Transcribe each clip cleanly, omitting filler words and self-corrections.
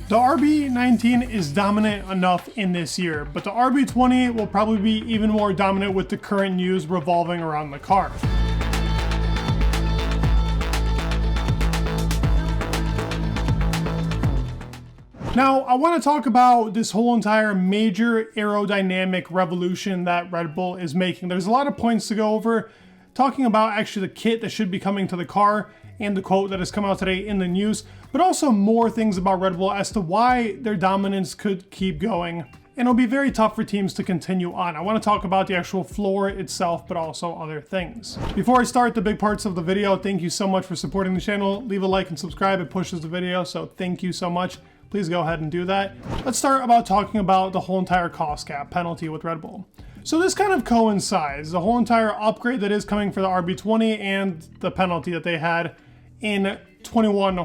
The RB19 is dominant enough in this year, but the RB20 will probably be even more dominant with the current news revolving around the car. Now, I want to talk about this whole entire major aerodynamic revolution that Red Bull is making. There's a lot of points to go over, talking about actually the kit that should be coming to the car and the quote that has come out today in the news, but also more things about Red Bull as to why their dominance could keep going. And it'll be very tough for teams to continue on. I want to talk about the actual floor itself, but also other things. Before I start the big parts of the video, thank you so much for supporting the channel. Leave a like and subscribe. It pushes the video, so thank you so much. Please go ahead and do that. Let's start about talking about the whole entire cost cap penalty with Red Bull. So this kind of coincides, the whole entire upgrade that is coming for the RB20 and the penalty that they had in 21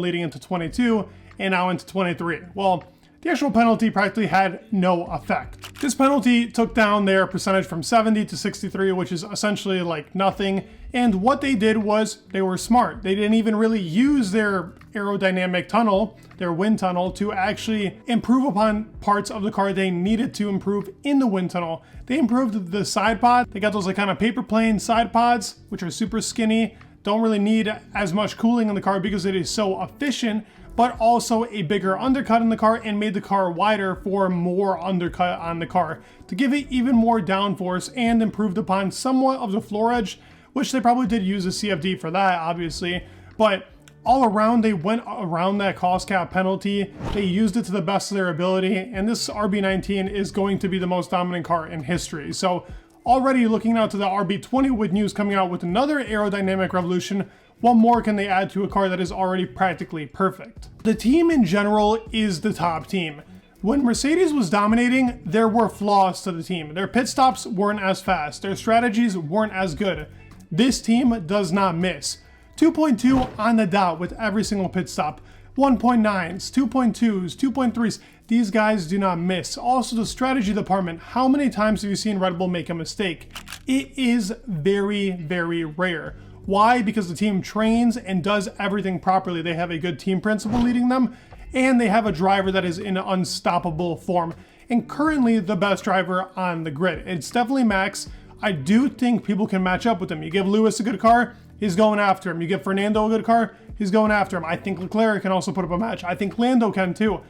leading into 22 and now into 23. Well, the actual penalty practically had no effect. This penalty took down their percentage from 70 to 63, which is essentially like nothing. And what they did was they were smart. They didn't even really use their aerodynamic tunnel, their wind tunnel, to actually improve upon parts of the car they needed to improve in the wind tunnel. They improved the side pod. They got those like kind of paper plane side pods, which are super skinny, don't really need as much cooling in the car because it is so efficient, but also a bigger undercut in the car and made the car wider for more undercut on the car to give it even more downforce, and improved upon somewhat of the floor edge, which they probably did use a CFD for that, obviously. But all around, they went around that cost cap penalty. They used it to the best of their ability, and this RB19 is going to be the most dominant car in history. So already looking out to the RB20 with news coming out with another aerodynamic revolution, what more can they add to a car that is already practically perfect? The team in general is the top team. When Mercedes was dominating, there were flaws to the team. Their pit stops weren't as fast. Their strategies weren't as good. This team does not miss. 2.2 on the dot with every single pit stop. 1.9s, 2.2s, 2.3s. These guys do not miss. Also, the strategy department. How many times have you seen Red Bull make a mistake? It is very, very rare. Why? Because the team trains and does everything properly. They have a good team principal leading them, and they have a driver that is in unstoppable form, and currently the best driver on the grid. It's definitely Max. I do think people can match up with him. You give Lewis a good car, he's going after him. You give Fernando a good car, he's going after him. I think Leclerc can also put up a match. I think Lando can too.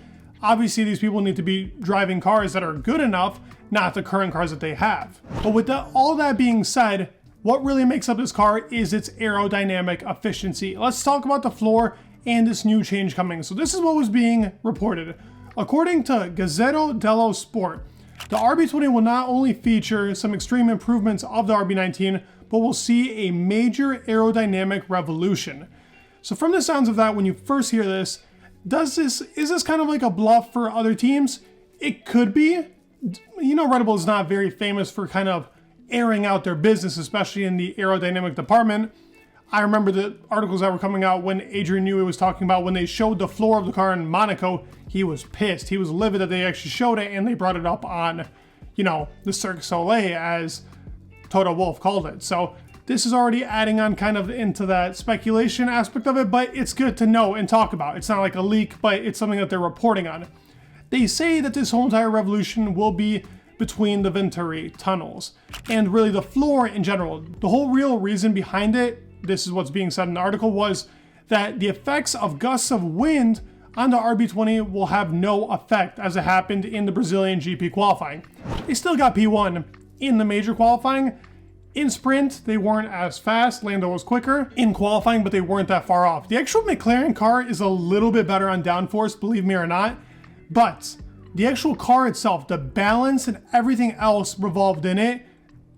Obviously, these people need to be driving cars that are good enough, not the current cars that they have. But with all that being said, what really makes up this car is its aerodynamic efficiency. Let's talk about the floor and this new change coming. So this is what was being reported. According to Gazzetta dello Sport, the RB20 will not only feature some extreme improvements of the RB19, but will see a major aerodynamic revolution. So from the sounds of that, when you first hear this, is this kind of like a bluff for other teams? It could be. You know, Red Bull is not very famous for kind of airing out their business, especially in the aerodynamic department. I remember the articles that were coming out when Adrian Newey was talking about when they showed the floor of the car in Monaco. He was pissed. He was livid that they actually showed it and they brought it up on, you know, the Cirque du Soleil, as Toto Wolff called it. So this is already adding on kind of into that speculation aspect of it, but it's good to know and talk about. It's not like a leak, but it's something that they're reporting on. They say that this whole entire revolution will be between the Venturi tunnels and really the floor in general. The whole real reason behind it, this is what's being said in the article, was that the effects of gusts of wind on the RB20 will have no effect, as it happened in the Brazilian GP qualifying. They still got P1 in the major qualifying. In sprint, they weren't as fast. Lando was quicker in qualifying, but they weren't that far off. The actual McLaren car is a little bit better on downforce, believe me or not, but the actual car itself, the balance and everything else revolved in it,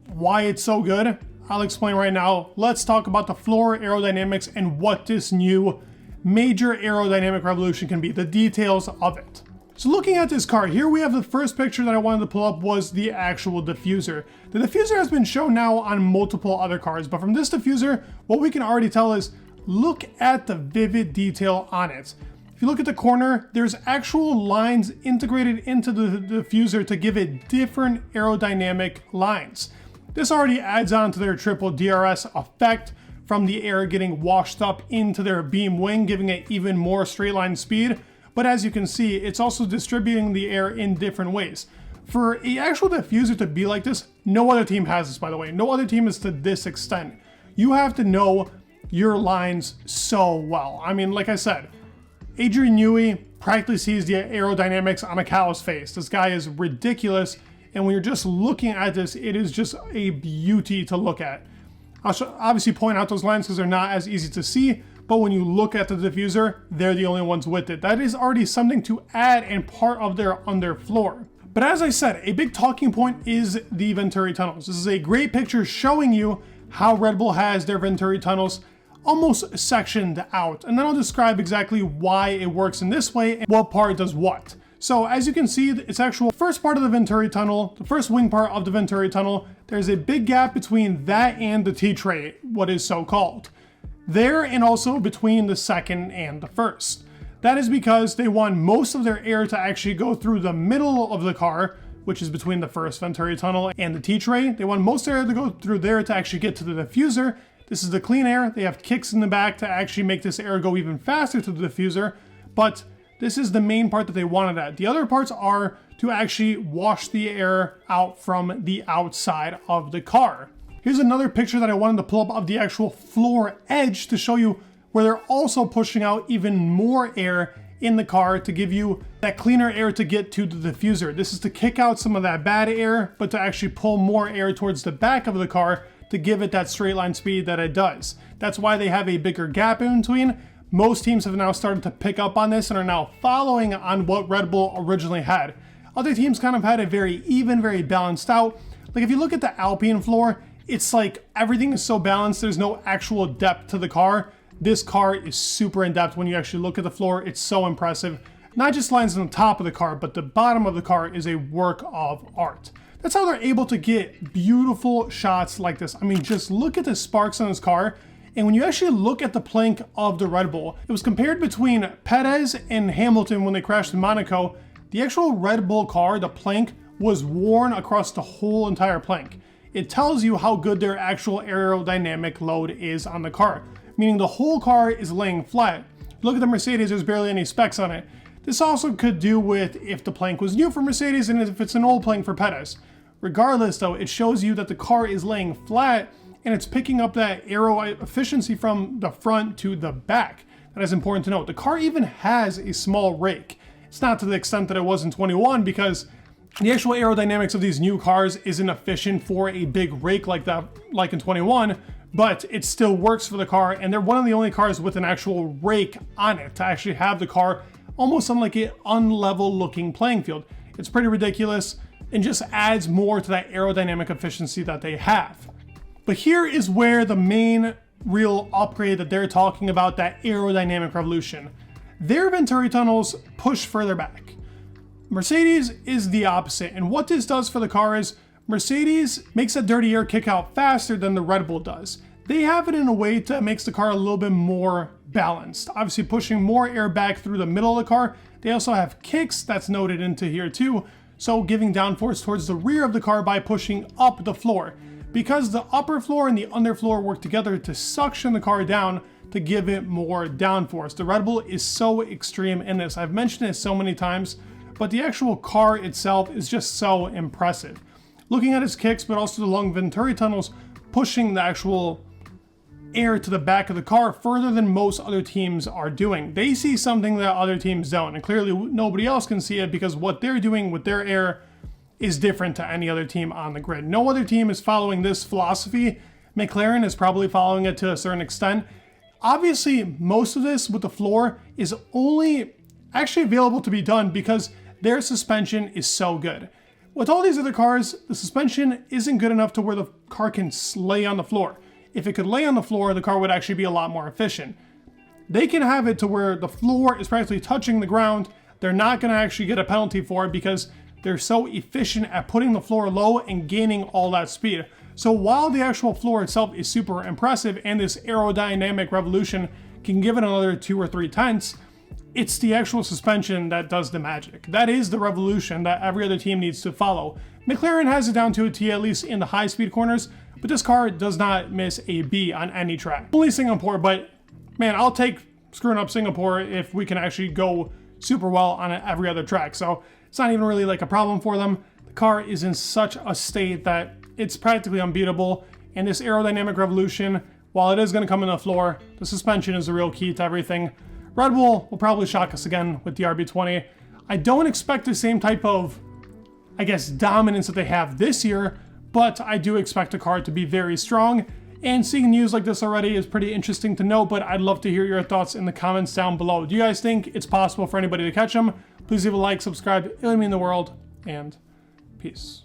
why it's so good, I'll explain right now. Let's talk about the floor aerodynamics and what this new major aerodynamic revolution can be, the details of it. So looking at this car, here we have the first picture that I wanted to pull up was the actual diffuser. The diffuser has been shown now on multiple other cars, but from this diffuser, what we can already tell is, look at the vivid detail on it. If you look at the corner, there's actual lines integrated into the diffuser to give it different aerodynamic lines. This already adds on to their triple DRS effect from the air getting washed up into their beam wing, giving it even more straight line speed. but as you can see, it's also distributing the air in different ways. For an actual diffuser to be like this, no other team has this, by the way. No other team is to this extent. You have to know your lines so well. I mean, like I said, Adrian Newey practically sees the aerodynamics on a cow's face. This guy is ridiculous, and when you're just looking at this, it is just a beauty to look at. I'll obviously point out those lines because they're not as easy to see, but when you look at the diffuser, they're the only ones with it. That is already something to add and part of their underfloor. But as I said, a big talking point is the Venturi tunnels. This is a great picture showing you how Red Bull has their Venturi tunnels almost sectioned out. And then I'll describe exactly why it works in this way and what part does what. So as you can see, it's actual first part of the Venturi tunnel, the first wing part of the Venturi tunnel, there's a big gap between that and the T-tray, what is so called. There and also between the second and the first. That is because they want most of their air to actually go through the middle of the car, which is between the first Venturi tunnel and the T-tray. They want most air to go through there to actually get to the diffuser. This is the clean air. They have kicks in the back to actually make this air go even faster to the diffuser, but this is the main part that they wanted at. The other parts are to actually wash the air out from the outside of the car. Here's another picture that I wanted to pull up of the actual floor edge to show you where they're also pushing out even more air in the car to give you that cleaner air to get to the diffuser. This is to kick out some of that bad air, but to actually pull more air towards the back of the car to give it that straight line speed that it does. That's why they have a bigger gap in between. Most teams have now started to pick up on this and are now following on what Red Bull originally had. Other teams kind of had it very even, very balanced out. Like if you look at the Alpine floor, it's like everything is so balanced, there's no actual depth to the car. This car is super in depth when you actually look at the floor. It's so impressive. Not just lines on the top of the car, but the bottom of the car is a work of art. That's how they're able to get beautiful shots like this. I mean, just look at the sparks on this car. And when you actually look at the plank of the Red Bull, it was compared between Perez and Hamilton when they crashed in Monaco. The actual Red Bull car, the plank, was worn across the whole entire plank. It tells you how good their actual aerodynamic load is on the car, meaning the whole car is laying flat. Look at the Mercedes, there's barely any specs on it. This also could do with if the plank was new for Mercedes and if it's an old plank for Perez. Regardless though, it shows you that the car is laying flat and it's picking up that aero efficiency from the front to the back. That is important to note. The car even has a small rake. It's not to the extent that it was in 21 because the actual aerodynamics of these new cars isn't efficient for a big rake like that, like in 21, but it still works for the car, and they're one of the only cars with an actual rake on it to actually have the car almost on like an unlevel looking playing field. It's pretty ridiculous and just adds more to that aerodynamic efficiency that they have. But here is where the main real upgrade that they're talking about, that aerodynamic revolution. Their Venturi tunnels push further back. Mercedes is the opposite, and what this does for the car is Mercedes makes that dirty air kick out faster than the Red Bull does. They have it in a way that makes the car a little bit more balanced, obviously pushing more air back through the middle of the car. They also have kicks that's noted into here too, so giving downforce towards the rear of the car by pushing up the floor. Because the upper floor and the underfloor work together to suction the car down to give it more downforce. The Red Bull is so extreme in this. I've mentioned it so many times, but the actual car itself is just so impressive. Looking at its kicks, but also the long Venturi tunnels, pushing the actual air to the back of the car further than most other teams are doing. They see something that other teams don't, and clearly nobody else can see it because what they're doing with their air is different to any other team on the grid. No other team is following this philosophy. McLaren is probably following it to a certain extent. Obviously, most of this with the floor is only actually available to be done because their suspension is so good. With all these other cars, the suspension isn't good enough to where the car can lay on the floor. If it could lay on the floor, the car would actually be a lot more efficient. They can have it to where the floor is practically touching the ground. They're not going to actually get a penalty for it because they're so efficient at putting the floor low and gaining all that speed. So while the actual floor itself is super impressive and this aerodynamic revolution can give it another 2 or 3 tenths, it's the actual suspension that does the magic. That is the revolution that every other team needs to follow. McLaren has it down to a T, at least in the high speed corners, but this car does not miss a B on any track. Only Singapore, but man, I'll take screwing up Singapore if we can actually go super well on every other track. So it's not even really like a problem for them. The car is in such a state that it's practically unbeatable. And this aerodynamic revolution, while it is going to come in the floor, the suspension is the real key to everything. Red Bull will probably shock us again with the RB20. I don't expect the same type of, I guess, dominance that they have this year, but I do expect the car to be very strong. And seeing news like this already is pretty interesting to know, but I'd love to hear your thoughts in the comments down below. Do you guys think it's possible for anybody to catch them? Please leave a like, subscribe, it would mean the world, and peace.